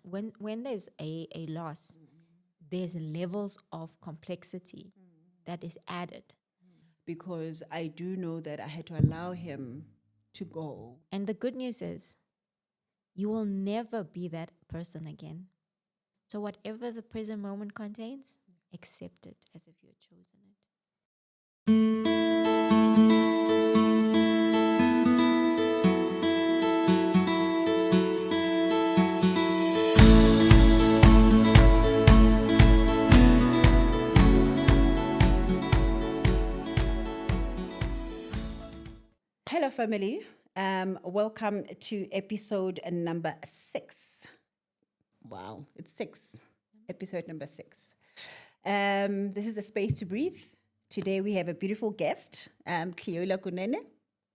when there's a loss, there's levels of complexity that is added. Because I do know that I had to allow him to go. And the good news is, you will never be that person again. So whatever the present moment contains, accept it as if you had chosen it. Hello, family. Welcome to episode number 6. Wow, it's 6. Episode number 6. This is a space to breathe. Today we have a beautiful guest, Cleola Kunene.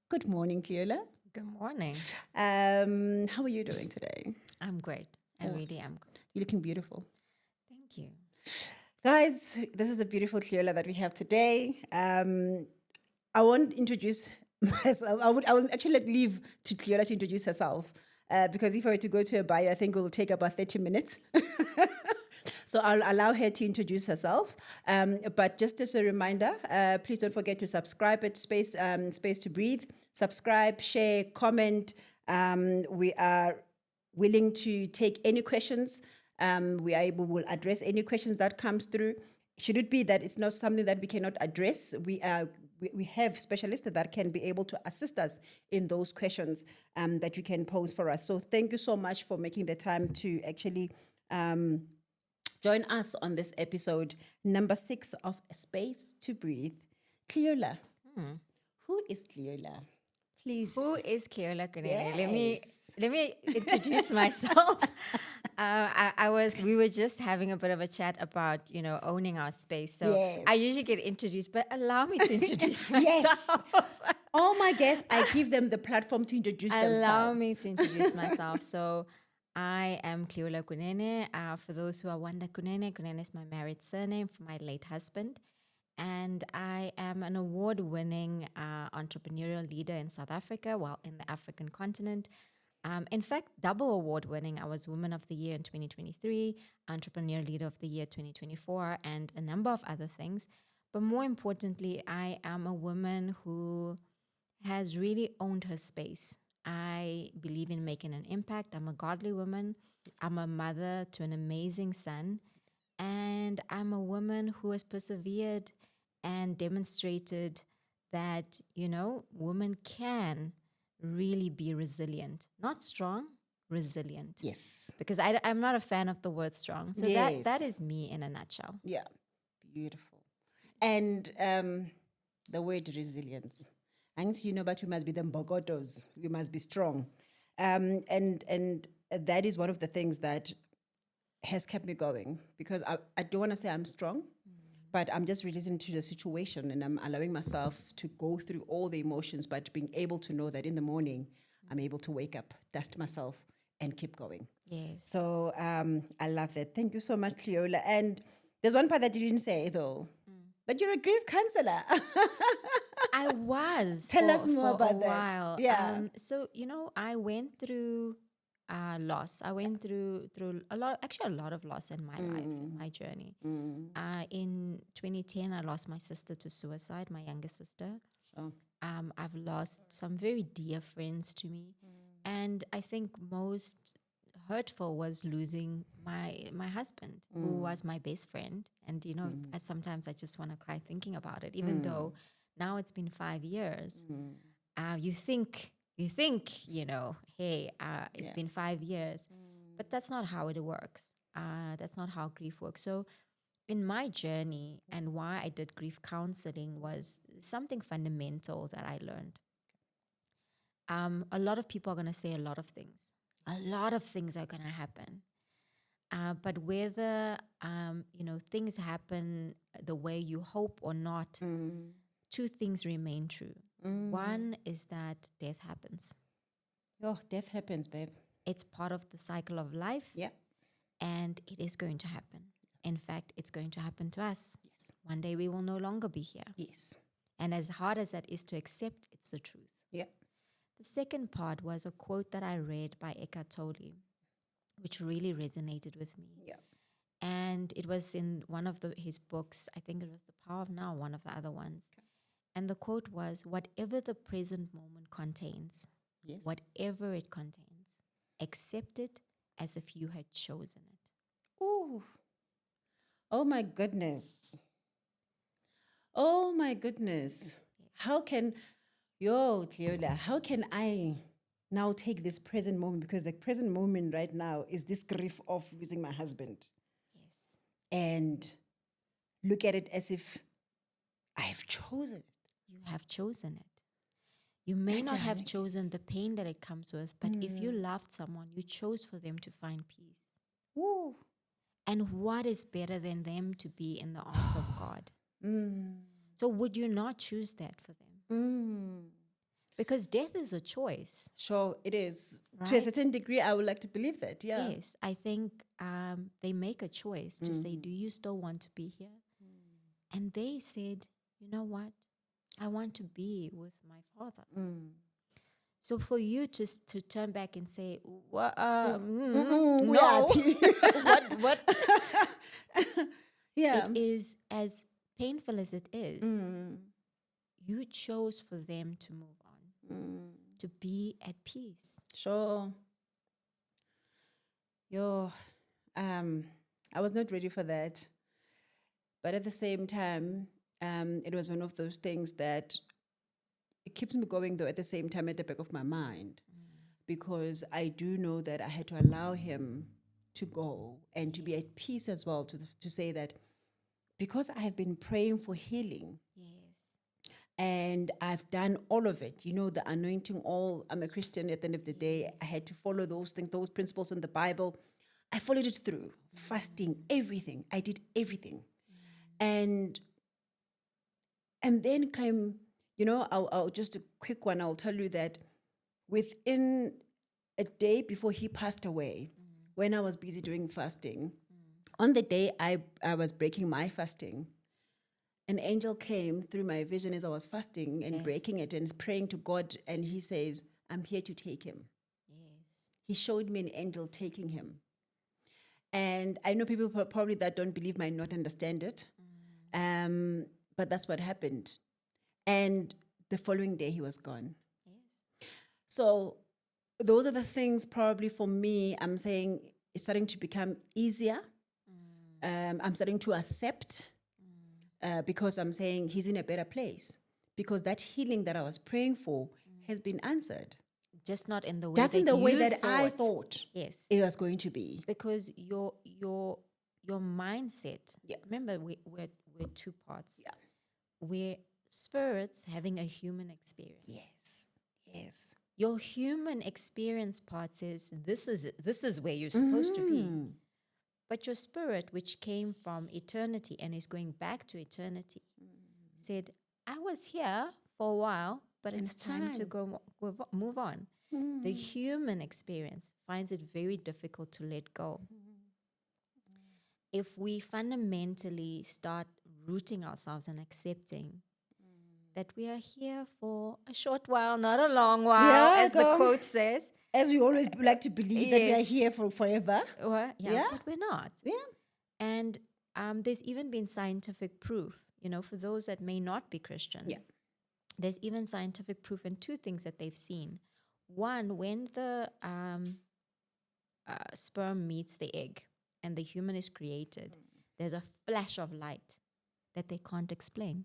Good morning, Cleola. Good morning. How are you doing today? I'm great. I really am good. You're looking beautiful. Thank you. Guys, this is a beautiful Cleola that we have today. I won't introduce myself. I would actually leave to Cleola to introduce herself because if I were to go to her bio, I think it will take about 30 minutes. So I'll allow her to introduce herself. But just as a reminder, please don't forget to subscribe at Space to Breathe. Subscribe, share, comment. We are willing to take any questions. Will address any questions that comes through. Should it be that it's not something that we cannot address, we have specialists that can be able to assist us in those questions that you can pose for us. So thank you so much for making the time to actually join us on this episode, number 6 of Space to Breathe. Cleola. Who is Cleola? Please. Who is Cleola Kunene? Yes. Let me introduce myself. We were just having a bit of a chat about, owning our space. So Yes. I usually get introduced, but allow me to introduce myself. Yes. All my guests, I give them the platform to introduce themselves. Allow me to introduce myself. So I am Cleola Kunene. For those who are wonder, Kunene is my married surname for my late husband. And I am an award-winning entrepreneurial leader in South Africa, in the African continent. In fact, double award-winning. I was Woman of the Year in 2023, Entrepreneur Leader of the Year 2024, and a number of other things. But more importantly, I am a woman who has really owned her space. I believe in making an impact. I'm a godly woman. I'm a mother to an amazing son. And I'm a woman who has persevered and demonstrated that, women can really be resilient. Not strong, resilient. Yes. Because I'm not a fan of the word strong. So Yes. that is me in a nutshell. Yeah. Beautiful. And the word resilience. But we must be the mbogotos. We must be strong. And that is one of the things that has kept me going, because I don't want to say I'm strong, but I'm just releasing to the situation and I'm allowing myself to go through all the emotions, but being able to know that in the morning I'm able to wake up, dust myself, and keep going. Yes. So I love that. Thank you so much, Cleola. And there's one part that you didn't say, though, that you're a grief counselor. I was. Tell us more for about a that. while. Yeah. So, I went through loss. I went through a lot of loss in my life, in my journey. In 2010, I lost my sister to suicide, my younger sister. Sure. I've lost some very dear friends to me. And I think most hurtful was losing my husband, who was my best friend. And, sometimes I just want to cry thinking about it, even though now it's been 5 years. You think, hey, it's been 5 years. But that's not how it works. That's not how grief works. So in my journey, and why I did grief counseling, was something fundamental that I learned. A lot of people are going to say a lot of things. A lot of things are going to happen. But whether, things happen the way you hope or not, two things remain true. One is that death happens. Oh, death happens, babe. It's part of the cycle of life. Yeah. And it is going to happen. In fact, it's going to happen to us. Yes. One day we will no longer be here. Yes. And as hard as that is to accept, it's the truth. Yeah. The second part was a quote that I read by Eckhart Tolle, which really resonated with me. Yeah. And it was in one of his books, I think it was The Power of Now, one of the other ones. Okay. And the quote was, whatever the present moment contains, Yes. whatever it contains, accept it as if you had chosen it. Ooh. Oh my goodness. Oh my goodness. How can, Cleola, how can I now take this present moment? Because the present moment right now is this grief of losing my husband. Yes. And look at it as if I've chosen it. You have chosen it. You may not have chosen the pain that it comes with, but if you loved someone, you chose for them to find peace. Ooh. And what is better than them to be in the arms of God? So would you not choose that for them? Because death is a choice. Sure, it is. Right? To a certain degree, I would like to believe that, yeah. Yes, I think they make a choice to say, do you still want to be here? And they said, you know what? I want to be with my father. So for you to turn back and say, no, what? Yeah. It is as painful as it is. You chose for them to move on, to be at peace. Sure. I was not ready for that. But at the same time, it was one of those things that it keeps me going, though, at the same time, at the back of my mind. Because I do know that I had to allow him to go and to be at peace as well, to say that because I have been praying for healing, and I've done all of it, the anointing all, I'm a Christian at the end of the day, I had to follow those things, those principles in the Bible. I followed it through, fasting, everything. I did everything. And then came, I'll just a quick one, I'll tell you that within a day before he passed away, when I was busy doing fasting, on the day I was breaking my fasting, an angel came through my vision as I was fasting and breaking it and praying to God, and he says, I'm here to take him. Yes. He showed me an angel taking him. And I know people probably that don't believe might not understand it, but that's what happened. And the following day, he was gone. Yes. So those are the things probably for me, I'm saying it's starting to become easier. I'm starting to accept because I'm saying he's in a better place. Because that healing that I was praying for has been answered. Just not in the way Just that in the way you that I thought yes, it was going to be. because your mindset. Remember, we're two parts. Yeah. We're spirits having a human experience. Yes. Your human experience part says this is where you're supposed to be. But your spirit, which came from eternity and is going back to eternity, said, I was here for a while, but it's time to move on. The human experience finds it very difficult to let go. If we fundamentally start rooting ourselves and accepting that we are here for a short while, not a long while, as the quote says. As we always like to believe that we are here for forever. But we're not. Yeah. And there's even been scientific proof, for those that may not be Christian. Yeah. There's even scientific proof in two things that they've seen. One, when the sperm meets the egg and the human is created, there's a flash of light that they can't explain.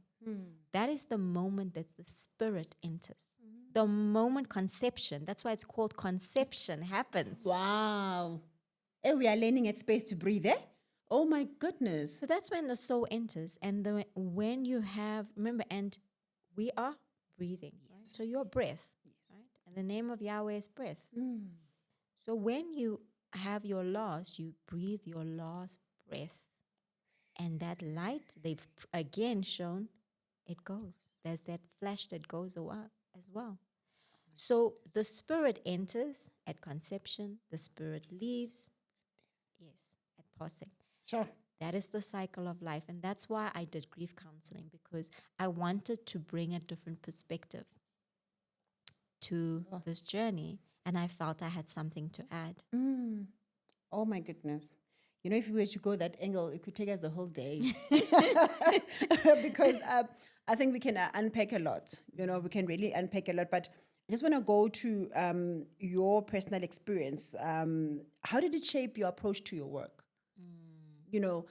That is the moment that the spirit enters. The moment conception, that's why it's called conception, happens. Wow. And we are learning at space to breathe, eh? Oh my goodness. So that's when the soul enters. And when you have, remember, and we are breathing. Right? So your breath, right? And the name of Yahweh is breath. So when you have your last, you breathe your last breath. And that light, they've again shown, it goes. There's that flash that goes away as well. So the spirit enters at conception, the spirit leaves, at passing. Sure. That is the cycle of life. And that's why I did grief counseling, because I wanted to bring a different perspective to this journey. And I felt I had something to add. Oh my goodness. You know, if we were to go that angle, it could take us the whole day. Because I think we can unpack a lot. You know, we can really unpack a lot. But I just want to go to your personal experience. How did it shape your approach to your work? You know,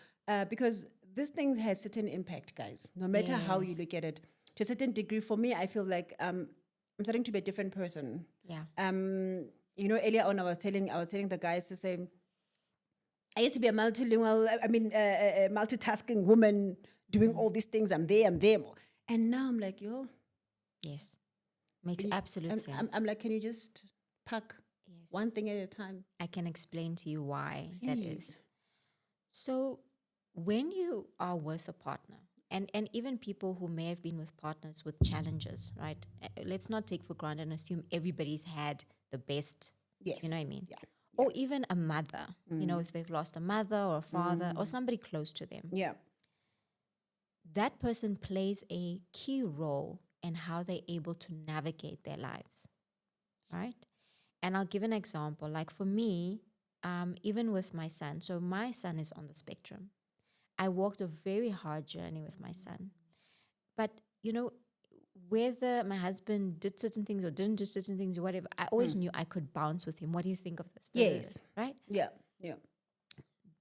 because this thing has certain impact, guys, no matter how you Yes. look at it. To a certain degree, for me, I feel like I'm starting to be a different person. Yeah. You know, earlier on, I was telling the guys to say, I used to be a multilingual, a multitasking woman doing all these things. I'm there. And now I'm like, yo, Yes. Makes absolute sense. I'm like, can you just pack one thing at a time? I can explain to you why that is. Please. So when you are with a partner, and even people who may have been with partners with challenges, right? Let's not take for granted and assume everybody's had the best. Yes. You know what I mean? Yeah. Or even a mother, you know, if they've lost a mother or a father or somebody close to them. Yeah. That person plays a key role in how they're able to navigate their lives, right? And I'll give an example. Like for me, even with my son, so my son is on the spectrum. I walked a very hard journey with my son. But, you know, whether my husband did certain things or didn't do certain things or whatever, I always knew I could bounce with him. What do you think of this? Yes. Right? Yeah. Yeah.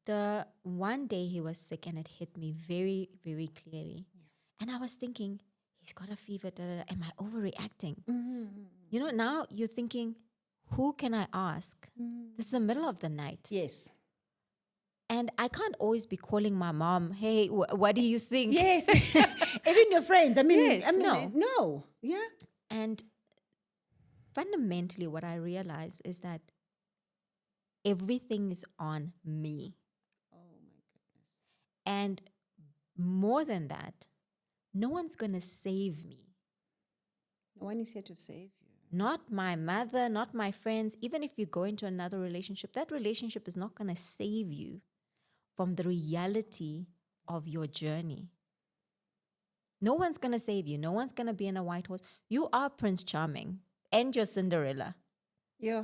The one day he was sick and it hit me very, very clearly. And I was thinking, he's got a fever. Am I overreacting? You know, now you're thinking, who can I ask? This is the middle of the night. Yes. And I can't always be calling my mom, hey, what do you think? Yes. Even your friends. I mean, Yes, no. Yeah. And fundamentally, what I realize is that everything is on me. Oh my goodness. And more than that, no one's going to save me. No one is here to save you. Not my mother, not my friends. Even if you go into another relationship, that relationship is not going to save you from the reality of your journey. No one's going to save you. No one's going to be in a white horse. You are Prince Charming and your Cinderella. Yeah.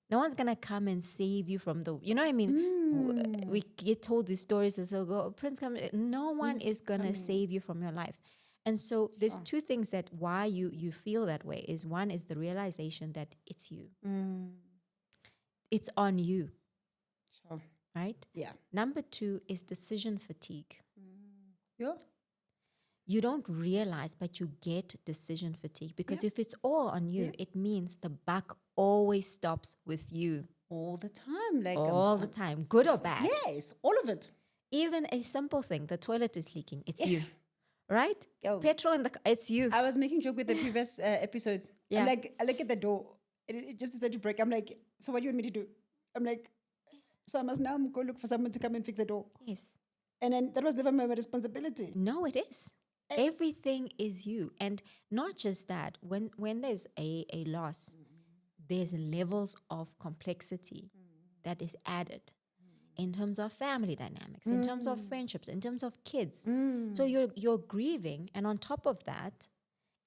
No one's going to come and save you from the, you know what I mean? We get told these stories and they'll go, Prince, come. No one is going to save you from your life. And so there's two things that why you feel that way is one is the realization that it's you. It's on you, Sure. right? Yeah. Number two is decision fatigue. Yeah. You don't realize, but you get decision fatigue because if it's all on you, it means the buck always stops with you. All the time. Like All the time, good or bad. Yes, all of it. Even a simple thing, the toilet is leaking, it's Yes. you, right? Girl. Petrol in the car, it's you. I was making joke with the previous episodes. Yeah. I'm like, I look at the door. It just decided to break. I'm like, so what do you want me to do? I'm like, so I must now go look for someone to come and fix the door. Yes. And then that was never my responsibility. No, it is. Everything is you. And not just that, when there's a loss, there's levels of complexity that is added in terms of family dynamics, in terms of friendships, in terms of kids. So you're grieving, and on top of that,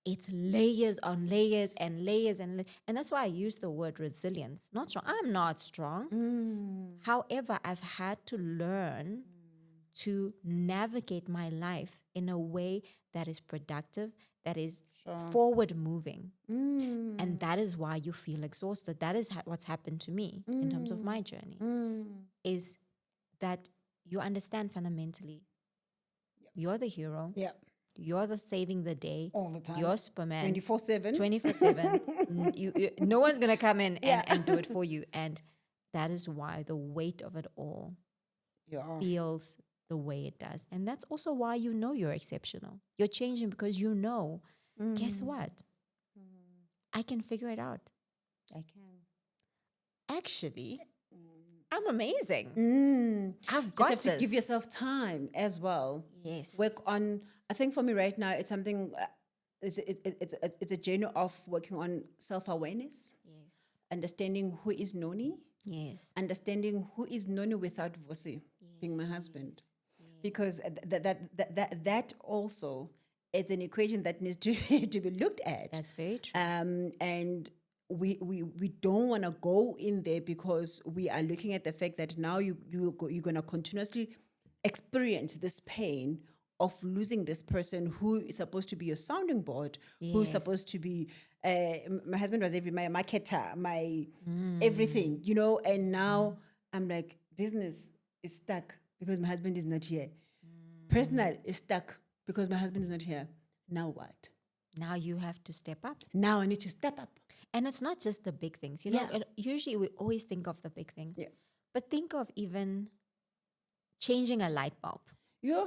it's layers on layers and layers and that's why I use the word resilience. Not strong. I'm not strong. However, I've had to learn to navigate my life in a way that is productive, that is forward moving. And that is why you feel exhausted. That is what's happened to me in terms of my journey, is that you understand fundamentally you're the hero. Yeah. You're the saving the day. All the time. You're Superman. 24/7. 24/7. No one's going to come in and do it for you. And that is why the weight of it all feels the way it does. And that's also why you know you're exceptional. You're changing because you know, guess what? I can figure it out. I can. Actually, I'm amazing. I've Just got have this. to give yourself time as well. Yes. Work on. I think for me right now, it's something. It's a journey of working on self-awareness, Yes. understanding who is Noni, Yes. understanding who is Noni without Vosi being my husband, because that also is an equation that needs to to be looked at. That's very true. And we don't want to go in there because we are looking at the fact that now you're going to continuously experience this pain of losing this person who is supposed to be your sounding board, who's Yes. supposed to be my husband was my marketer, my everything, you know, and now I'm like, business is stuck because my husband is not here. Personal is stuck because my husband is not here. Now what? Now you have to step up. Now I need to step up. And it's not just the big things. You know, usually we always think of the big things. Yeah. But think of even changing a light bulb. Yeah.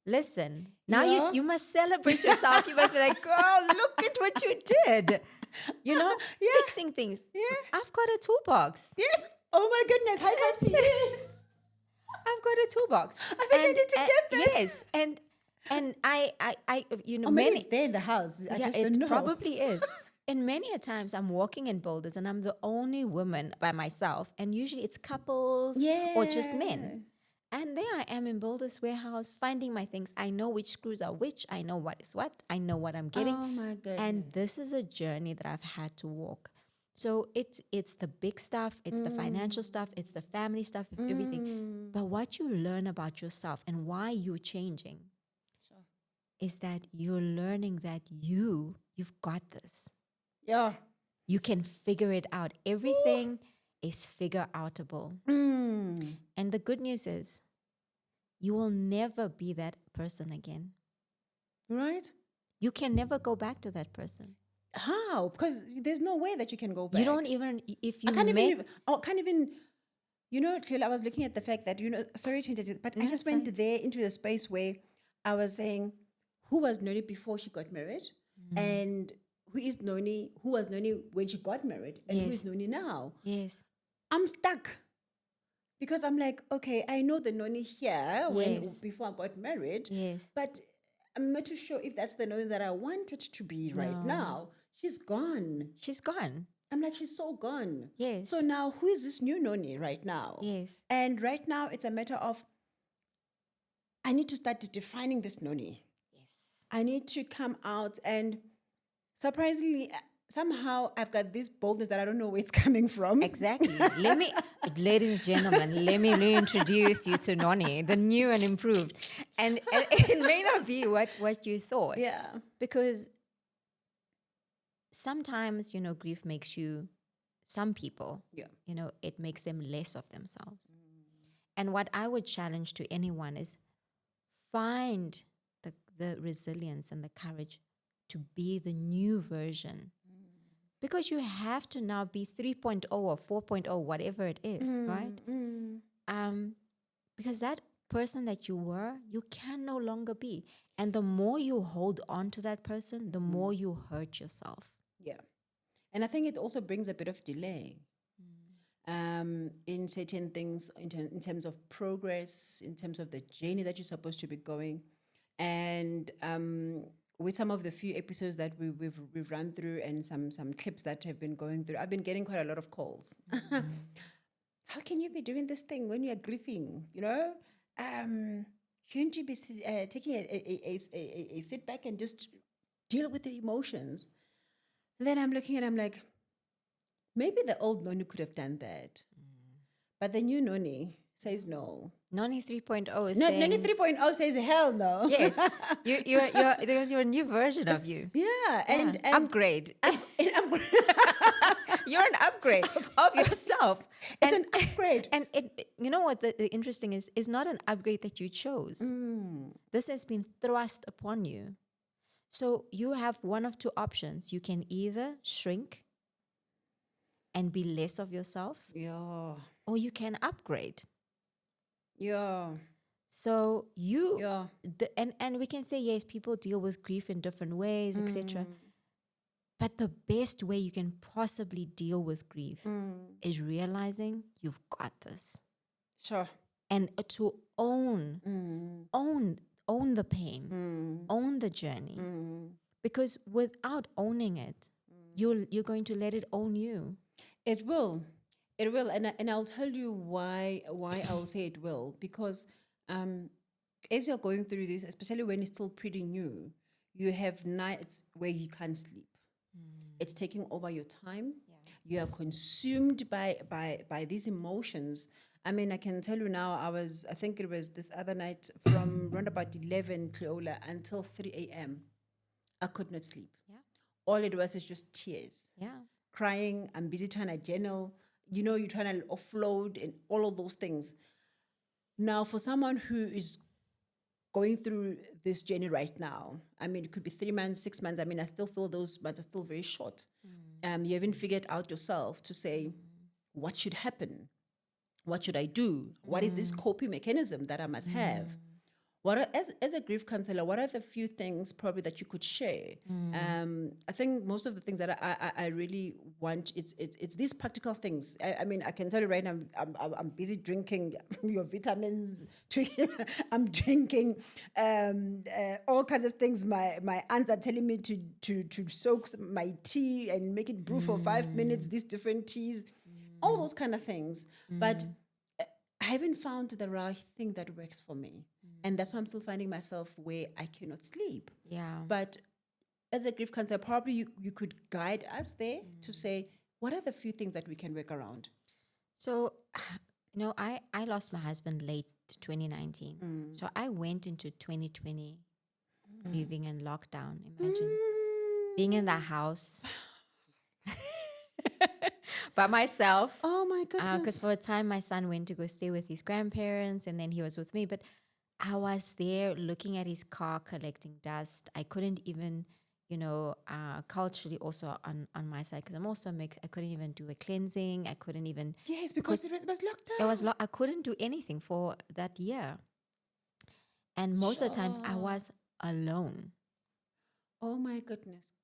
Listen, now Yeah. you must celebrate yourself. You must be like, girl, look at what you did. You know, fixing things. Yeah. I've got a toolbox. Yes. Oh my goodness. High five to you. I've got a toolbox. I think I need to get this. Yes, and I you know, Or maybe many. it's there in the house. I Yeah, just don't it know. probably is. And many a times I'm walking in Boulders and I'm the only woman by myself, and usually it's couples or just men. And there I am in Boulders warehouse finding my things. I know which screws are which. I know what is what. I know what I'm getting. Oh my goodness. And this is a journey that I've had to walk. So it's the big stuff, it's the financial stuff, it's the family stuff, everything. But what you learn about yourself and why you're changing is that you're learning that you've got this. Yeah. You can figure it out. Everything is figure outable. And the good news is you will never be that person again. Right? You can never go back to that person. How? Because there's no way that you can go back. You don't even, if you I can't met, even, you know, Cleola, I was looking at the fact that, you know, sorry to interject, but I No, just it's went there into a space where I was saying, who was Noni before she got married? And who is Noni, who was Noni when she got married? And who Yes. is Noni now? yes, I'm stuck. Because I'm like, okay, I know the Noni here Yes. before I got married, yes. but I'm not too sure if that's the Noni that I wanted to be right now. She's gone. She's gone. I'm like, she's so gone. Yes. So now, who is this new Noni right now? Yes. And right now, it's a matter of, I need to start defining this Noni. Yes. I need to come out and surprisingly, somehow I've got this boldness that I don't know where it's coming from. Exactly. Ladies and gentlemen, let me reintroduce you to Noni, the new and improved. And it may not be what you thought. Yeah. Because sometimes, you know, grief makes you, some people, you know, it makes them less of themselves. And what I would challenge to anyone is find the resilience and the courage to be the new version. Because you have to now be 3.0 or 4.0, whatever it is, right? Because that person that you were, you can no longer be. And the more you hold on to that person, the more you hurt yourself. Yeah. And I think it also brings a bit of delay in certain things, in terms of progress, in terms of the journey that you're supposed to be going. And with some of the few episodes that we've run through and some clips that have been going through, I've been getting quite a lot of calls. How can you be doing this thing when you are grieving? You know, shouldn't you be taking a sit back and just deal with the emotions? Then I'm looking and I'm like, maybe the old Noni could have done that, but the new Noni says no. Noni 3.0 is No, saying... Noni 3.0 says hell no. Yes, there's your new version of you. Yeah, and Upgrade. You're an upgrade of yourself. It's an upgrade. And you know what the interesting is? It's not an upgrade that you chose. This has been thrust upon you. So you have one of two options. You can either shrink and be less of yourself, Yeah, or you can upgrade. yeah, So you, yeah. and we can say, yes, people deal with grief in different ways, etc. But the best way you can possibly deal with grief is realizing you've got this. Sure. And to own the pain, own the journey. Because without owning it, you're going to let it own you. It will. It will. And I'll tell you why I'll say it will. Because as you're going through this, especially when it's still pretty new, you have nights where you can't sleep. It's taking over your time. You are consumed by these emotions. I mean, I can tell you now, I think it was this other night from around about 11, Cleola, until 3 a.m. I could not sleep. Yeah. All it was is just tears, Yeah. crying. I'm busy trying to journal. You know, you're trying to offload and all of those things. Now, for someone who is going through this journey right now, I mean, it could be 3 months, 6 months. I mean, I still feel those months are still very short. You haven't figured out yourself to say, what should happen? What should I do? What is this coping mechanism that I must have? As a grief counselor, what are the few things probably that you could share? I think most of the things that I really want, it's these practical things. I mean, I can tell you right now, I'm busy drinking your vitamins. I'm drinking all kinds of things. My aunts are telling me to soak my tea and make it brew for 5 minutes. These different teas, all those kind of things. But I haven't found the right thing that works for me. And that's why I'm still finding myself where I cannot sleep. Yeah. But as a grief counselor, probably you could guide us there to say, what are the few things that we can work around? So, I lost my husband late 2019. So I went into 2020 grieving and lockdown. Imagine being in the house by myself. Oh my Because goodness. for a time, my son went to go stay with his grandparents, and then he was with me. But I was there looking at his car collecting dust. I couldn't even, culturally also on my side, because I'm also mixed. I couldn't even do a cleansing. I couldn't even. Yes, because it was locked It down. was I couldn't do anything for that year. And most of the times I was alone. Oh my goodness.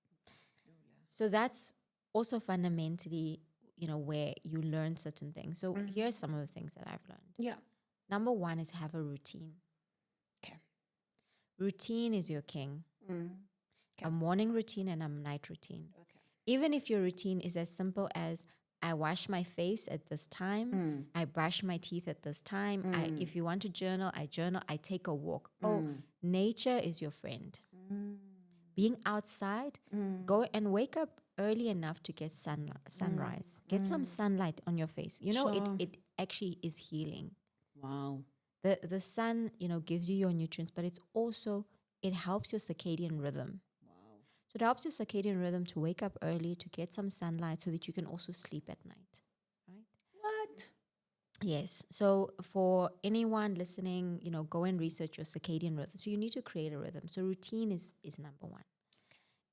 So that's also fundamentally, where you learn certain things. So here's some of the things that I've learned. Yeah. Number one is have a routine. Okay. Routine is your king. A morning routine and a night routine. Okay. Even if your routine is as simple as I wash my face at this time, I brush my teeth at this time. If you want to journal, I journal, I take a walk. Oh, nature is your friend. Being outside, go and wake up early enough to get sunrise. Get some sunlight on your face. It actually is healing. Wow. The sun, gives you your nutrients, but it helps your circadian rhythm. So it helps your circadian rhythm to wake up early, to get some sunlight so that you can also sleep at night, right? What? Yes. So for anyone listening, go and research your circadian rhythm. So you need to create a rhythm. So routine is number one.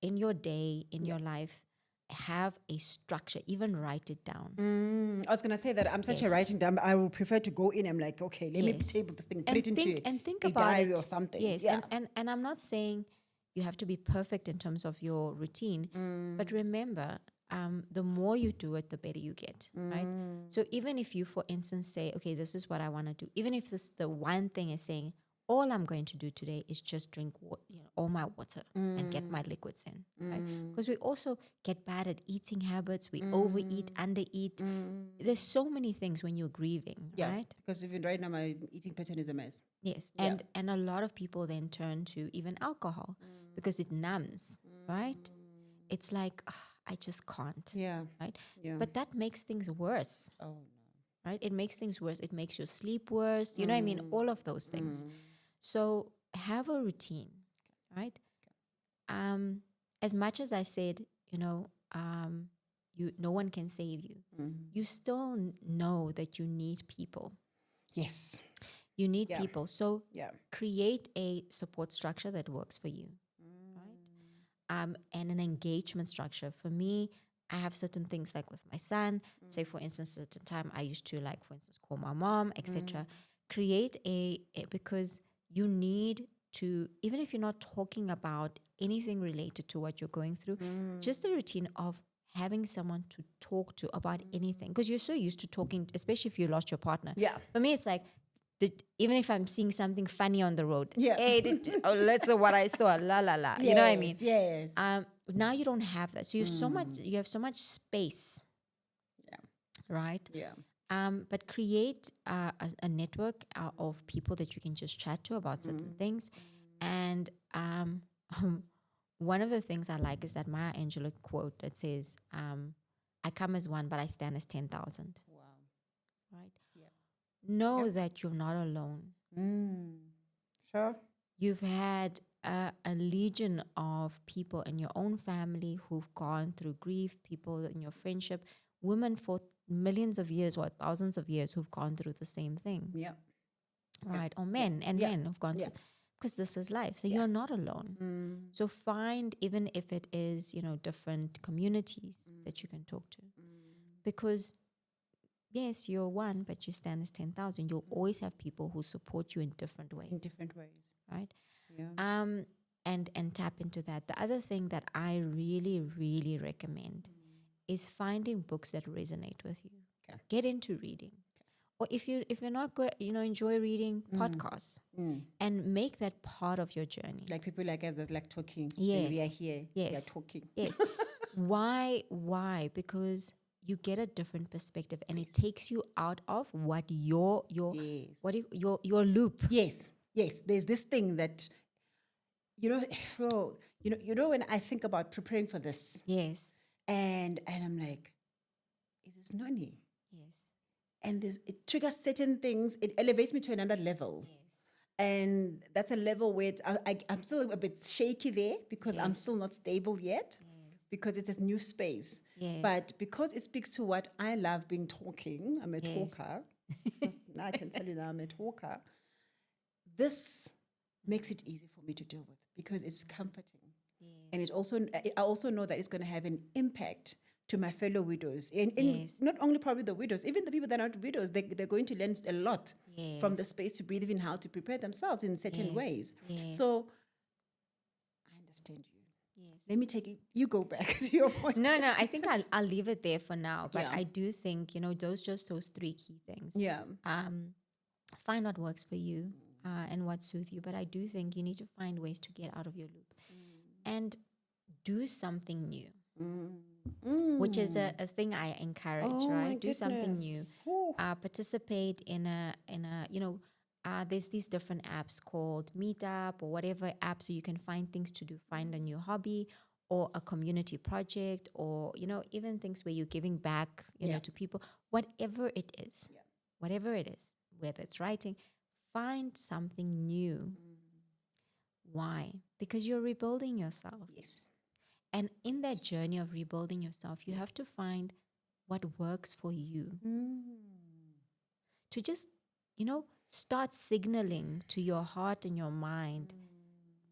In your day, in your life, have a structure, even write it down. I was going to say that I'm such a Yes. writing down, but I would prefer to go in. I'm like, okay, let me Yes. table this thing, put it into think a about diary it. or something. Yes, Yeah. and I'm not saying you have to be perfect in terms of your routine, but remember, the more you do it, the better you get, right? So even if you, for instance, say, okay, this is what I want to do, even if the one thing is saying, all I'm going to do today is just drink all my water and get my liquids in, right? Because we also get bad at eating habits. We overeat, undereat. There's so many things when you're grieving, Yeah. right? Because even right now, my eating pattern is a mess. Yes, and a lot of people then turn to even alcohol because it numbs, right? It's like, I just can't, Yeah. right? Yeah. But that makes things worse, Oh, no. right? It makes things worse. It makes your sleep worse. You know what I mean? All of those things. So have a routine, right? As much as I said, no one can save you. You still know that you need people. Yes. You need Yeah. people. So Yeah. create a support structure that works for you, right? And an engagement structure. For me, I have certain things like with my son. Say, for instance, at the time I used to, like, for instance, call my mom, etc. Create because you need to, even if you're not talking about anything related to what you're going through, just a routine of having someone to talk to about anything, because you're so used to talking, especially if you lost your partner. Yeah. For me, it's like, even if I'm seeing something funny on the road, Yeah. hey, let's what I saw, la la la. You know what I mean? Yes. Now you don't have that, so you have so much space, right? Yeah. But create a network of people that you can just chat to about certain things, and one of the things I like is that Maya Angelou quote that says, I come as one, but I stand as 10,000. Wow. Right? Yeah. Know that you're not alone. Sure. You've had a legion of people in your own family who've gone through grief, people in your friendship, women for millions of years or thousands of years who've gone through the same thing. Yeah. Right? Or men and men who've gone through, because this is life. So you're not alone. So find, even if it is, different communities that you can talk to. Because yes, you're one, but you stand as 10,000. You'll always have people who support you in different ways. In different ways. Right? Yeah. And tap into that. The other thing that I really, really recommend is finding books that resonate with you. Okay. Get into reading. Or if you're not enjoy reading podcasts and make that part of your journey. Like people like us that like talking. Yes. And we are here. Yes. We are talking. Yes. Why? Because you get a different perspective, and it takes you out of what your loop. Yes. There's this thing that when I think about preparing for this, Yes. and I'm like, is this Noni? Yes. And it triggers certain things. It elevates me to another level. Yes. And that's a level where I'm still a bit shaky there because I'm still not stable yet, because it's a new space. Yes. But because it speaks to what I love, being talking, I'm a talker. Now I can tell you that I'm a talker. This makes it easy for me to deal with because it's comforting. And I also know that it's going to have an impact to my fellow widows. And not only probably the widows, even the people that are not widows, they're going to learn a lot from the space to breathe, even how to prepare themselves in certain ways. Yes. So I understand you. Yes. Let me take it. You go back to your point. No, I think I'll leave it there for now. But I do think, those 3 key things. Yeah. Find what works for you and what soothes you. But I do think you need to find ways to get out of your loop and do something new. Which is a thing I encourage, right? Do something new. Participate in a there's these different apps called Meetup or whatever app, so you can find things to do. Find a new hobby or a community project, or even things where you're giving back, to people. Whatever it is, whether it's writing, find something new. Why? Because you're rebuilding yourself. Yes. And in that journey of rebuilding yourself, you have to find what works for you. To just, start signaling to your heart and your mind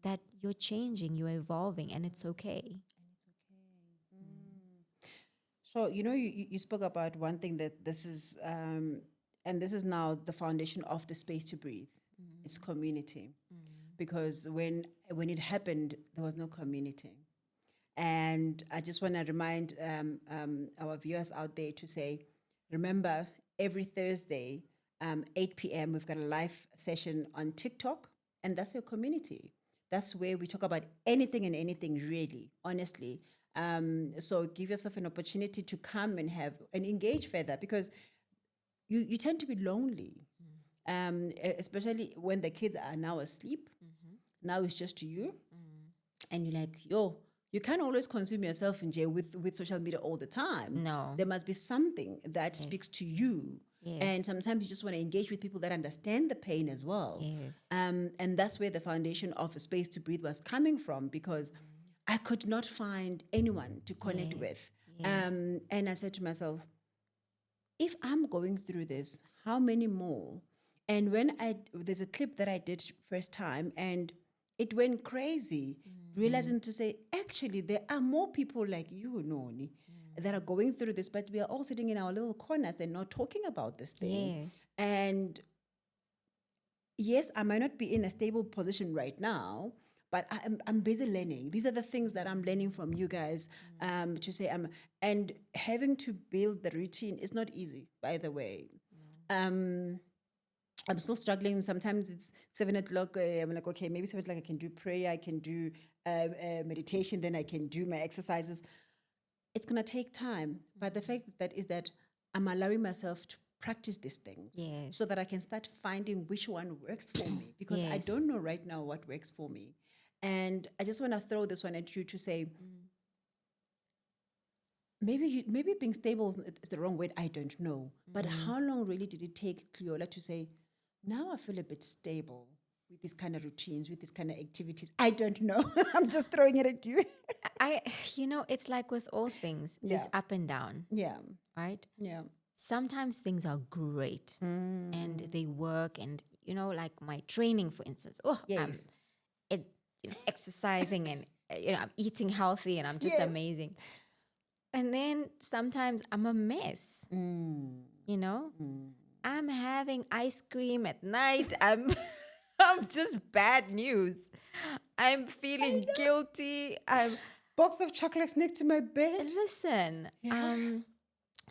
that you're changing, you're evolving, and it's okay. So, you spoke about one thing that this is, and this is now the foundation of the space to breathe. It's community. Because when it happened, there was no community. And I just want to remind our viewers out there to say, remember, every Thursday, 8 p.m., we've got a live session on TikTok, and that's your community. That's where we talk about anything and anything, really, honestly. So give yourself an opportunity to come and engage further, because you tend to be lonely, especially when the kids are now asleep. Now it's just you, and you're like, you can't always consume yourself in jail with social media all the time. No. There must be something that speaks to you. Yes. And sometimes you just want to engage with people that understand the pain as well. Yes. And that's where the foundation of A Space to Breathe was coming from, because I could not find anyone to connect with. And I said to myself, if I'm going through this, how many more? And there's a clip that I did first time, and it went crazy, realizing to say, actually, there are more people like you, Noni, that are going through this, but we are all sitting in our little corners and not talking about this thing. Yes. And yes, I might not be in a stable position right now, but I'm busy learning. These are the things that I'm learning from you guys, to say, and having to build the routine is not easy, by the way. I'm still struggling. Sometimes it's 7 o'clock. I'm like, okay, maybe 7 o'clock I can do prayer, I can do meditation, then I can do my exercises. It's going to take time. But the fact that I'm allowing myself to practice these things, so that I can start finding which one works for me. Because I don't know right now what works for me. And I just want to throw this one at you to say, maybe being stable is the wrong word. I don't know. But how long really did it take Cleola to say, now I feel a bit stable with these kind of routines, with these kind of activities? I don't know. I'm just throwing it at you. It's like with all things, Yeah. it's up and down, Yeah. right? Yeah. Sometimes things are great and they work, and like my training, for instance. Yes. It, exercising and I'm eating healthy and I'm just Yes. amazing. And then sometimes I'm a mess. I'm having ice cream at night. I'm just bad news. I'm feeling guilty. Box of chocolates next to my bed. Listen. Yeah.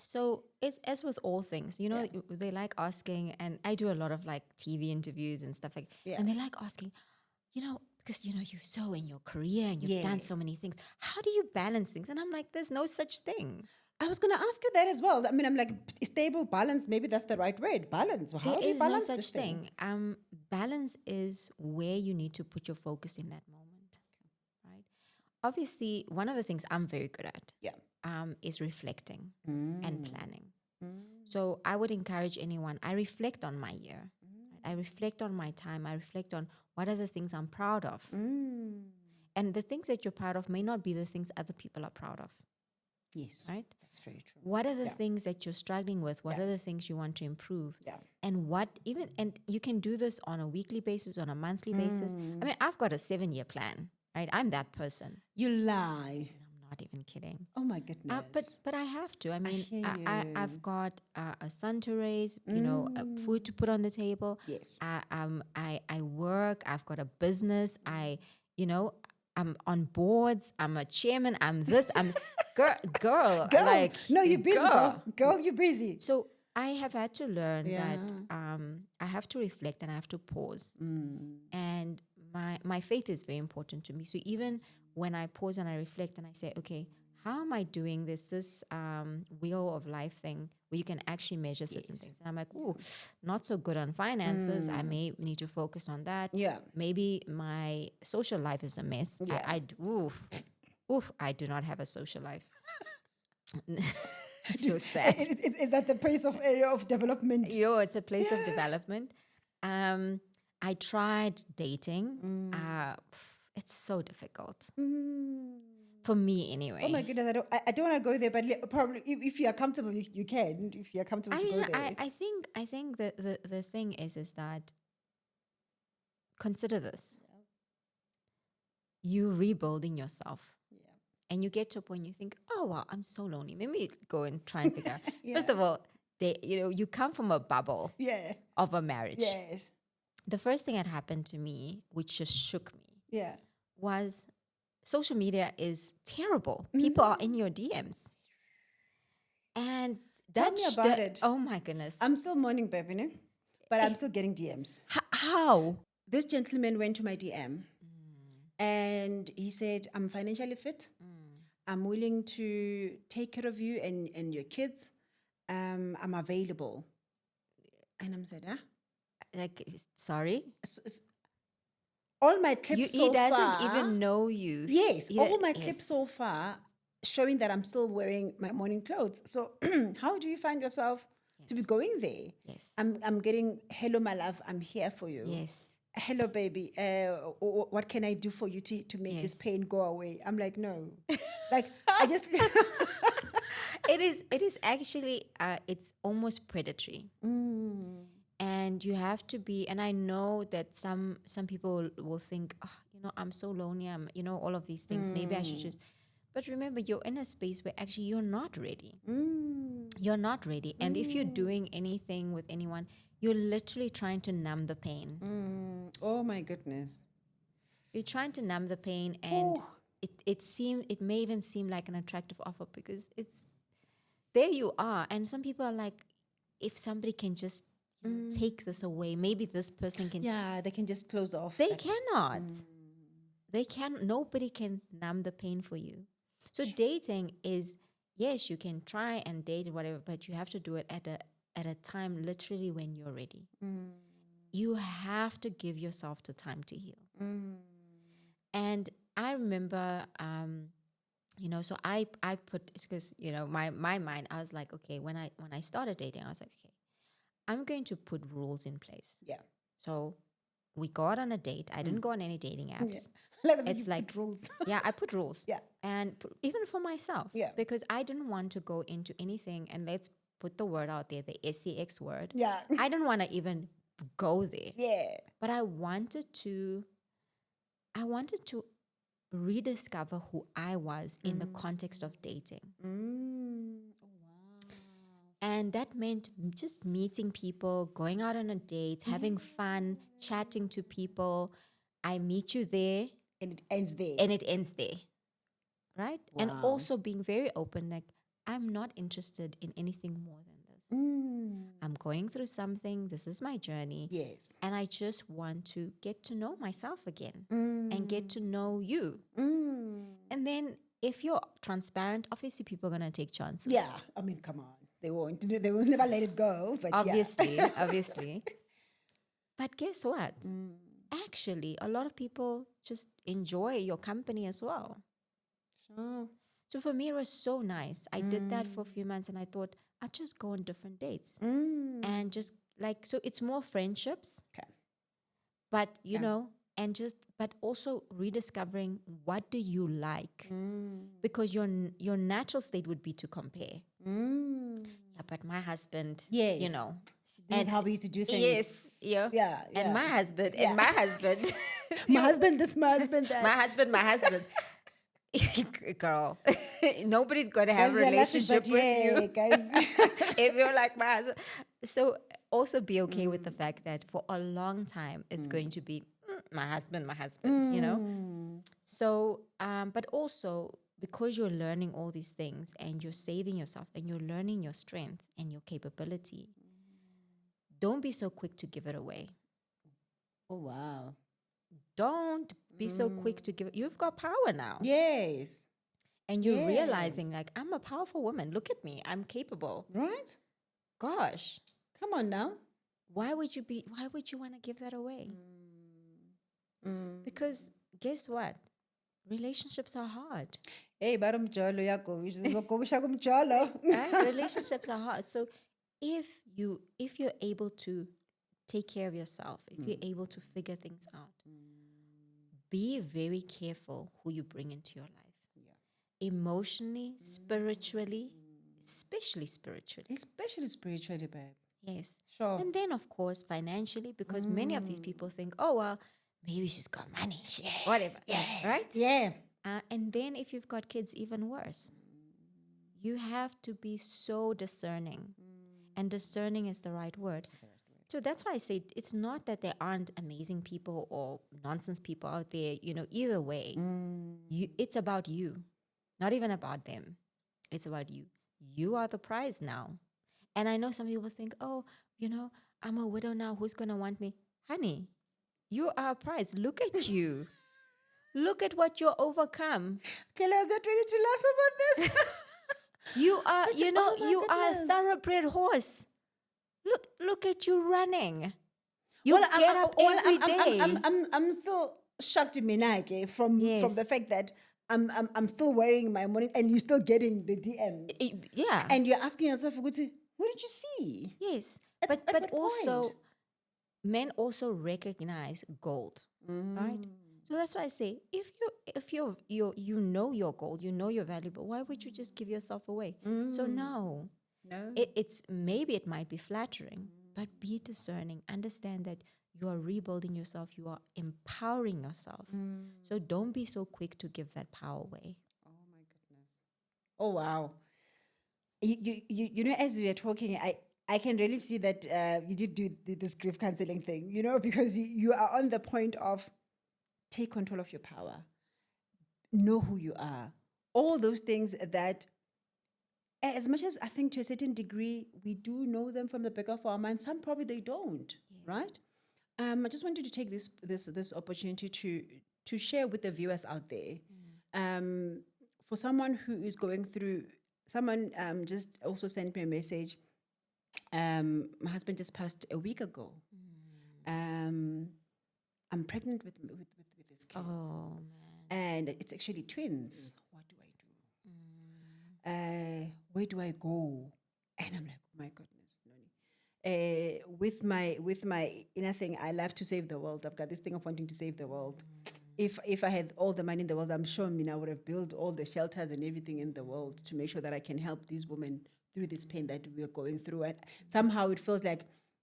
So it's as with all things, they like asking, and I do a lot of like TV interviews and stuff Yeah. and they like asking, because you're so in your career and you've done so many things. How do you balance things? And I'm like, there's no such thing. I was going to ask you that as well. I mean, I'm like, stable, balance, maybe that's the right word. Balance. How There do you is no balance such this thing? thing. Balance is where you need to put your focus in that moment, right? Obviously, one of the things I'm very good at Yeah. is reflecting and planning. So I would encourage anyone, I reflect on my year. Right? I reflect on my time. I reflect on what are the things I'm proud of. And the things that you're proud of may not be the things other people are proud of. Yes. Right? That's very true. What are the things that you're struggling with? What are the things you want to improve? Yeah. And you can do this on a weekly basis, on a monthly basis. I mean, I've got a 7-year plan, right? I'm that person. You lie. I'm not even kidding. Oh my goodness. But I have to. I mean, hear I've got a son to raise, food to put on the table. Yes. I work. I've got a business. I'm on boards. I'm a chairman. I'm this. I'm girl. Like No, you're busy, girl. girl, you're busy. So I have had to learn Yeah. that I have to reflect and I have to pause. And my faith is very important to me. So even when I pause and I reflect and I say, okay, how am I doing this wheel of life thing where you can actually measure certain things? And I'm like, ooh, not so good on finances. I may need to focus on that. Yeah. Maybe my social life is a mess. Yeah. I do not have a social life. So sad. Is that the place of area of development? It's a place of development. I tried dating. It's so difficult. For me, anyway. Oh my goodness, I don't want to go there, but probably if you are comfortable, you can. If you are comfortable to go there. I think that the thing is that consider this. You rebuilding yourself. And you get to a point you think, oh, wow, I'm so lonely. Let me go and try and figure out. First of all, you come from a bubble of a marriage. Yes. The first thing that happened to me, which just shook me, Yeah. was social media is terrible. People are in your DMs. And Tell me about it. Oh, my goodness. I'm still mourning, baby, but I'm still getting DMs. How? This gentleman went to my DM and he said, I'm financially fit. I'm willing to take care of you and your kids. I'm available. And I'm said, huh? Like, sorry? All my clips so He doesn't far, even know you. Yes, all my clips so far showing that I'm still wearing my morning clothes. So how do you find yourself to be going there? Yes. I'm getting, hello, my love, I'm here for you. Yes. Hello, baby. What can I do for you to make this pain go away? I'm like, no. Like, I just... It is actually, it's almost predatory. And you have to be, and I know that some people will think, I'm so lonely, all of these things. Maybe I should just, but remember, you're in a space where actually you're not ready. You're not ready. And if you're doing anything with anyone, you're literally trying to numb the pain. Oh my goodness. You're trying to numb the pain, and it may even seem like an attractive offer because it's, there you are. And some people are like, if somebody can just take this away, maybe this person can. Yeah, they can just close off. They cannot. Nobody can numb the pain for you. So dating is, yes, you can try and date and whatever, but you have to do it at a time literally when you're ready. You have to give yourself the time to heal. And I remember, so I put, because, my mind, I was like, okay, when I started dating, I was like, okay, I'm going to put rules in place. Yeah. So we go out on a date. I didn't go on any dating apps. Like the way It's you like, put rules. yeah, I put rules. Yeah. And even for myself. Yeah. Because I didn't want to go into anything, and let's put the word out there, the SEX word. Yeah. I didn't want to even go there. Yeah. But I wanted to rediscover who I was in the context of dating. Oh, wow. And that meant just meeting people, going out on a date, having fun, chatting to people. I meet you there. And it ends there. And it ends there. Right? And Wow. also being very open, like, I'm not interested in anything more than this. I'm going through something. This is my journey. Yes. And I just want to get to know myself again and get to know you. And then if you're transparent, obviously people are going to take chances. Yeah. I mean, come on. They won't. They will never let it go. But Obviously. But guess what? Actually, a lot of people just enjoy your company as well. Sure. So for me, it was so nice. I did that for a few months, and I thought I'd just go on different dates. And just like, so it's more friendships. Okay. But, but also rediscovering, what do you like? Because your natural state would be to compare. Yeah, but my husband, Yes. This is how we used to do things. Yes, Yeah. And my husband, and my husband. My husband, this, my husband, that. my husband. Girl, nobody's going to have a relationship with you. Guys. If you're like my husband. So also be okay with the fact that for a long time, it's going to be my husband, So, but also because you're learning all these things and you're saving yourself and you're learning your strength and your capability, don't be so quick to give it away. Oh, wow. Don't be so quick to give it. You've got power now. Yes. And you're realizing, like, I'm a powerful woman. Look at me. I'm capable. Right? Gosh. Come on now. Why would you want to give that away? Because guess what? Relationships are hard. Hey, barumjolo yako. Right? Relationships are hard. So if you're able to take care of yourself, if you're able to figure things out, be very careful who you bring into your life. Emotionally, spiritually, especially spiritually. Especially spiritually, babe. Yes. Sure. And then, of course, financially, because many of these people think, oh, well, maybe she's got money, whatever. Yeah. Right? Yeah. And then if you've got kids, even worse. You have to be so discerning. And discerning is the right word. So that's why I say it's not that there aren't amazing people or nonsense people out there, either way. It's about you, not even about them. It's about you. You are the prize now. And I know some people think, oh, I'm a widow now. Who's going to want me? Honey, you are a prize. Look at you. Look at what you're overcome. Cleola, I was not ready to laugh about this. You are, you are a goodness. thoroughbred horse. Look at you running. You get up every day. I'm still shocked in Minake from the fact that I'm still wearing my morning and you're still getting the DMs. Yeah. And you're asking yourself, what did you see? Yes. At But what also, point? men also recognize gold, right? So that's why I say, if you know your gold, you know you're valuable, why would you just give yourself away? So no. It's maybe it might be flattering, but be discerning. Understand that you are rebuilding yourself. You are empowering yourself. So don't be so quick to give that power away. Oh my goodness. Oh wow. You as we were talking, I can really see that you did do this grief counseling thing, because you are on the point of take control of your power, know who you are, all those things that, as much as I think to a certain degree we do know them from the back of our mind, some probably they don't, right? I just wanted to take this opportunity to share with the viewers out there, for someone who is going through. Someone just also sent me a message. My husband just passed a week ago. I'm pregnant with his these kids. Oh, man. And it's actually twins. What do I do? Where do I go? And I'm like, oh my goodness, Noni. With my inner thing, I love to save the world. I've got this thing of wanting to save the world. If I had all the money in the world, I'm sure I would have built all the shelters and everything in the world to make sure that I can help these women through this pain that we are going through. And somehow it feels like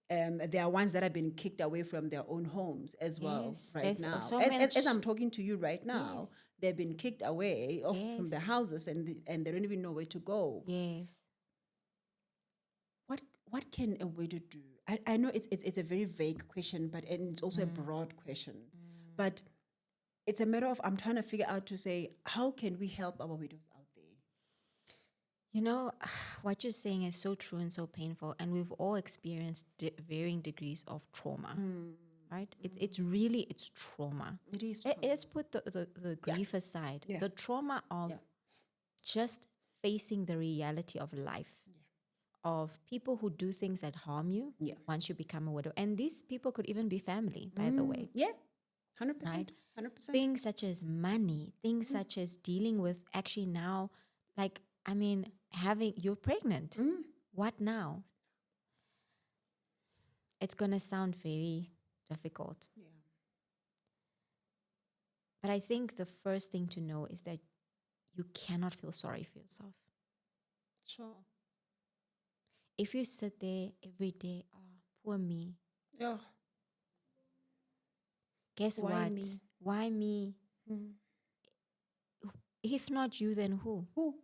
there are ones that have been kicked away from their own homes as well right There's now. so As I'm talking to you right now, Yes. they've been kicked away from their houses and they don't even know where to go. Yes. What can a widow do? I know it's a very vague question, but and it's also a broad question. But it's a matter of I'm trying to figure out to say, how can we help our widows out there? You know, what you're saying is so true and so painful, and we've all experienced varying degrees of trauma, right? It's really trauma. It is Let's put the grief aside. Yeah. The trauma of just facing the reality of life, of people who do things that harm you once you become a widow. And these people could even be family, by the way. Yeah, 100%. Right? 100%. Things such as money, things such as dealing with actually now, like, I mean, you're pregnant. What now? It's going to sound very difficult. Yeah. But I think the first thing to know is that you cannot feel sorry for yourself. Sure. If you sit there every day, oh, poor me. Yeah. Guess Why what? me? Why me? If not you, then who? Who?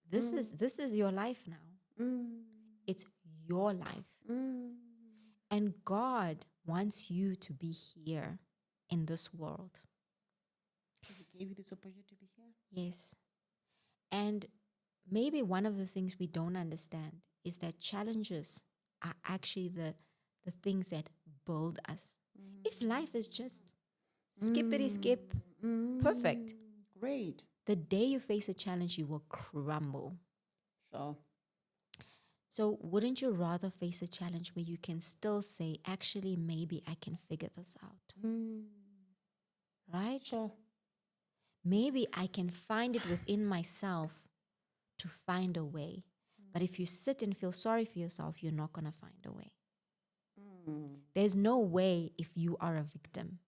This is your life now. It's your life. And God wants you to be here in this world. Because He gave you this opportunity to be here. Yes. And maybe one of the things we don't understand is that challenges are actually the things that build us. If life is just skippity skip, perfect. Great. The day you face a challenge, you will crumble. Sure. So wouldn't you rather face a challenge where you can still say, actually, maybe I can figure this out? Right? Sure. Maybe I can find it within myself to find a way. But if you sit and feel sorry for yourself, you're not going to find a way. There's no way if you are a victim.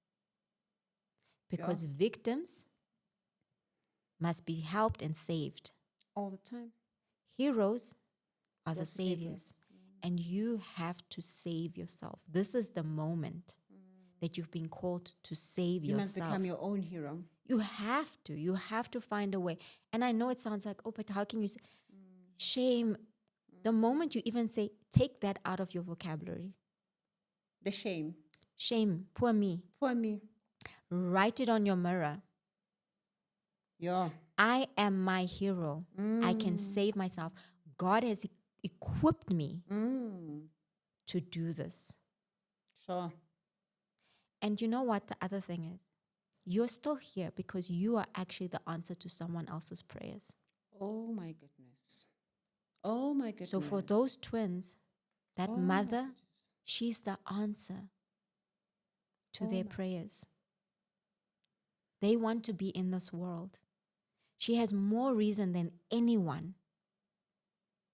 Because victims must be helped and saved. All the time. Heroes are the saviors. And you have to save yourself. This is the moment that you've been called to save You must yourself. become your own hero. You have to. You have to find a way. And I know it sounds like, oh, but how can you say shame? The moment you even say, take that out of your vocabulary. The shame. Shame, poor me. Poor me. Write it on your mirror. Yeah. I am my hero. I can save myself. God has equipped me to do this. Sure. And you know what the other thing is? You're still here because you are actually the answer to someone else's prayers. Oh my goodness. Oh my goodness. So for those twins, that mother, she's the answer to their prayers. They want to be in this world. She has more reason than anyone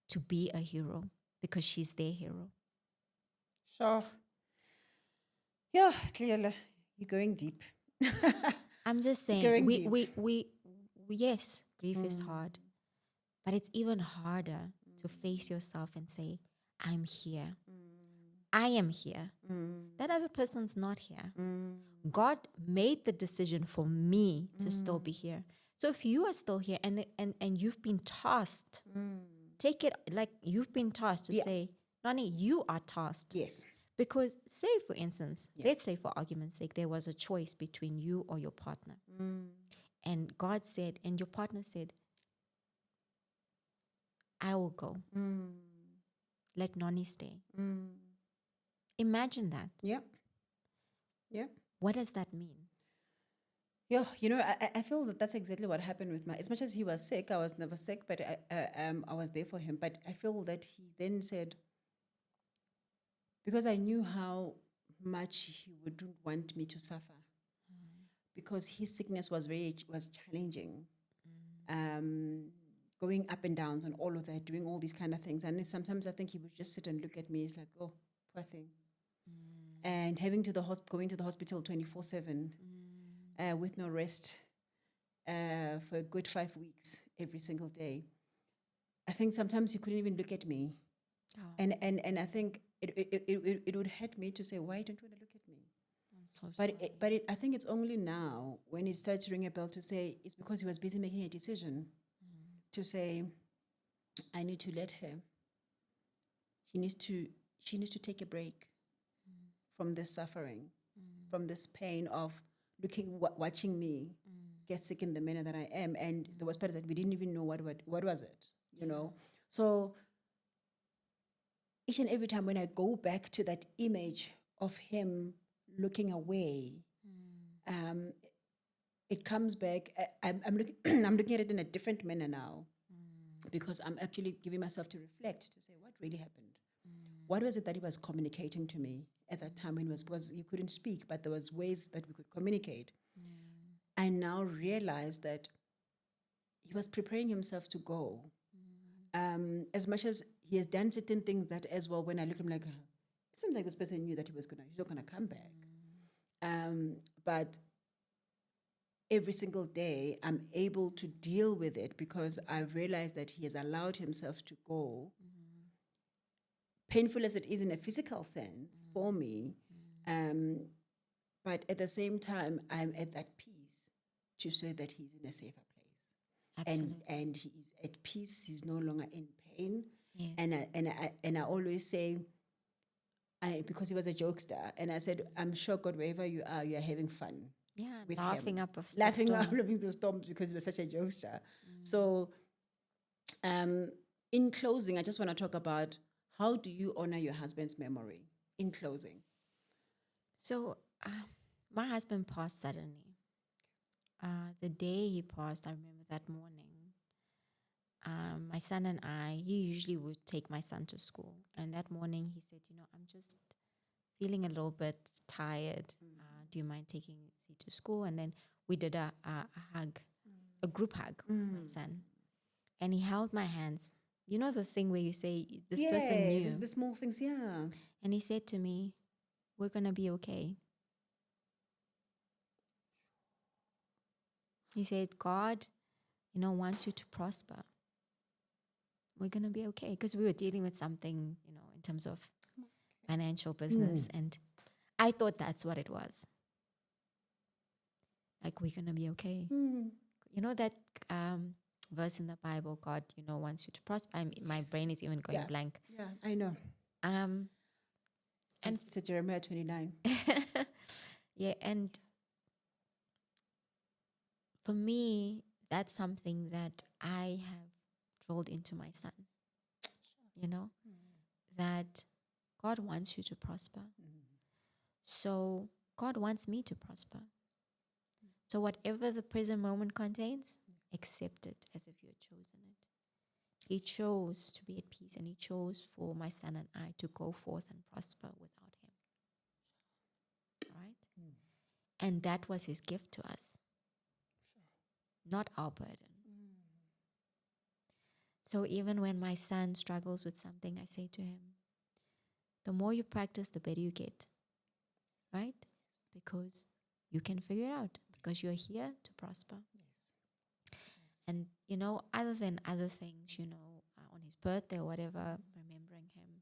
to be a hero because she's their hero. Sure. Yeah, Cleola, you're going deep. I'm just saying, Going we yes, grief is hard, but it's even harder to face yourself and say, I'm here. I am here. That other person's not here. God made the decision for me to still be here. So if you are still here and you've been tasked, take it like you've been tasked to say, Nani, you are tasked. Yes. Because say, for instance, let's say for argument's sake, there was a choice between you or your partner. And God said, and your partner said, I will go. Let Nani stay. Imagine that. Yep. Yep. What does that mean? Yeah, I feel that that's exactly what happened with as much as he was sick, I was never sick, but I was there for him. But I feel that he then said, because I knew how much he wouldn't want me to suffer, because his sickness was challenging. Going up and downs and all of that, doing all these kind of things. And then sometimes I think he would just sit and look at me. He's like, oh, poor thing. And having to going to the hospital 24/7 with no rest for a good 5 weeks every single day. I think sometimes he couldn't even look at me. Oh, And I think it would hurt me to say, why don't you want to look at me? I'm so sorry. I think it's only now when it starts to ring a bell to say it's because he was busy making a decision to say, I need to let her. She needs to take a break from this suffering, from this pain of watching me get sick in the manner that I am. And there was parts that we didn't even know what was it, you know. So each and every time when I go back to that image of him looking away, it comes back. I'm looking I'm looking at it in a different manner now, because I'm actually giving myself to reflect, to say what really happened. What was it that he was communicating to me at that time when he was he couldn't speak, but there was ways that we could communicate. I now realize that he was preparing himself to go. As much as he has done certain things that as well, when I look at him like, it seems like this person knew that he's not gonna come back. But every single day I'm able to deal with it because I realize that he has allowed himself to go. Painful as it is in a physical sense for me, but at the same time, I'm at that peace to say that he's in a safer place. Absolutely. And he is at peace. He's no longer in pain. Yes. And I always say, because he was a jokester, and I said, I'm sure God, wherever you are having fun. Yeah, With laughing him. up of the Laughing storm. out of the storms because he was such a jokester. So, in closing, I just want to talk about how do you honor your husband's memory? In closing. So, my husband passed suddenly. The day he passed, I remember that morning. My son and he usually would take my son to school. And that morning he said, I'm just feeling a little bit tired. Do you mind taking Z to school? And then we did a hug, a group hug with my son. And he held my hands. You know the thing where you say, this person knew. The small things, yeah. And he said to me, we're going to be okay. He said, God, wants you to prosper. We're going to be okay. Because we were dealing with something, in terms of financial business. And I thought that's what it was. Like, we're going to be okay. You know that verse in the Bible, God, wants you to prosper. My brain is even going blank. Yeah, I know. And it's Jeremiah 29. Yeah, and for me, that's something that I have drilled into my son. That God wants you to prosper. So God wants me to prosper. So whatever the present moment contains, accept it as if you had chosen it. He chose to be at peace, and he chose for my son and I to go forth and prosper without him. Right? And that was his gift to us, not our burden. So even when my son struggles with something, I say to him, the more you practice, the better you get. Right? Because you can figure it out, because you're here to prosper. And, other than other things, on his birthday or whatever, remembering him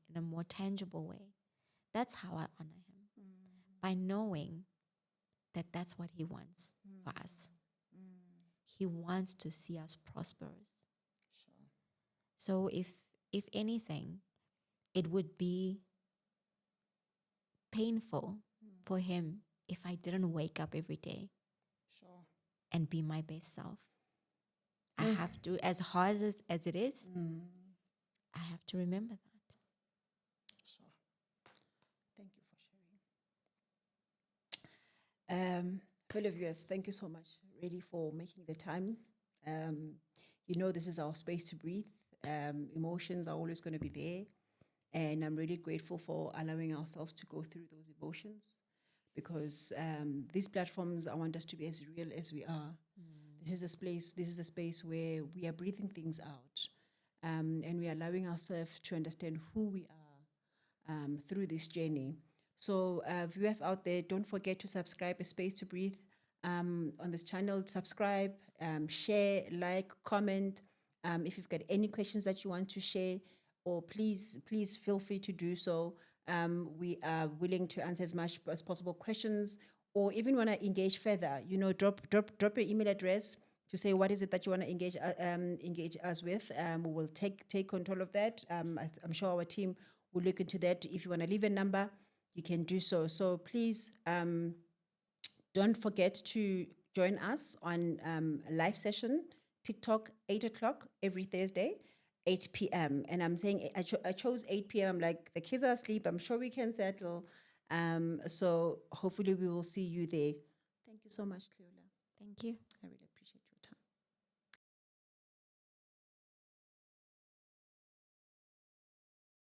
in a more tangible way, that's how I honor him. By knowing that that's what he wants for us. He wants to see us prosperous. So if anything, it would be painful for him if I didn't wake up every day and be my best self. I have to, as hard as it is, I have to remember that. Sure. Thank you for sharing. Fellow viewers, thank you so much, really, for making the time. This is our space to breathe. Emotions are always going to be there. And I'm really grateful for allowing ourselves to go through those emotions, because these platforms, I want us to be as real as we are. This is a space. This is a space where we are breathing things out, and we are allowing ourselves to understand who we are through this journey. So, viewers out there, don't forget to subscribe. A Space to Breathe on this channel. Subscribe, share, like, comment. If you've got any questions that you want to share, or please feel free to do so. We are willing to answer as much as possible questions, or even want to engage further. Drop your email address to say what is it that you want to engage us with. We will take control of that. I'm sure our team will look into that. If you want to leave a number, you can do so. So please don't forget to join us on a live session, TikTok, 8 o'clock every Thursday, 8 p.m. And I'm saying I chose 8 p.m. I'm like, the kids are asleep. I'm sure we can settle. So hopefully we will see you there. Thank you so much, Cleola. Thank you.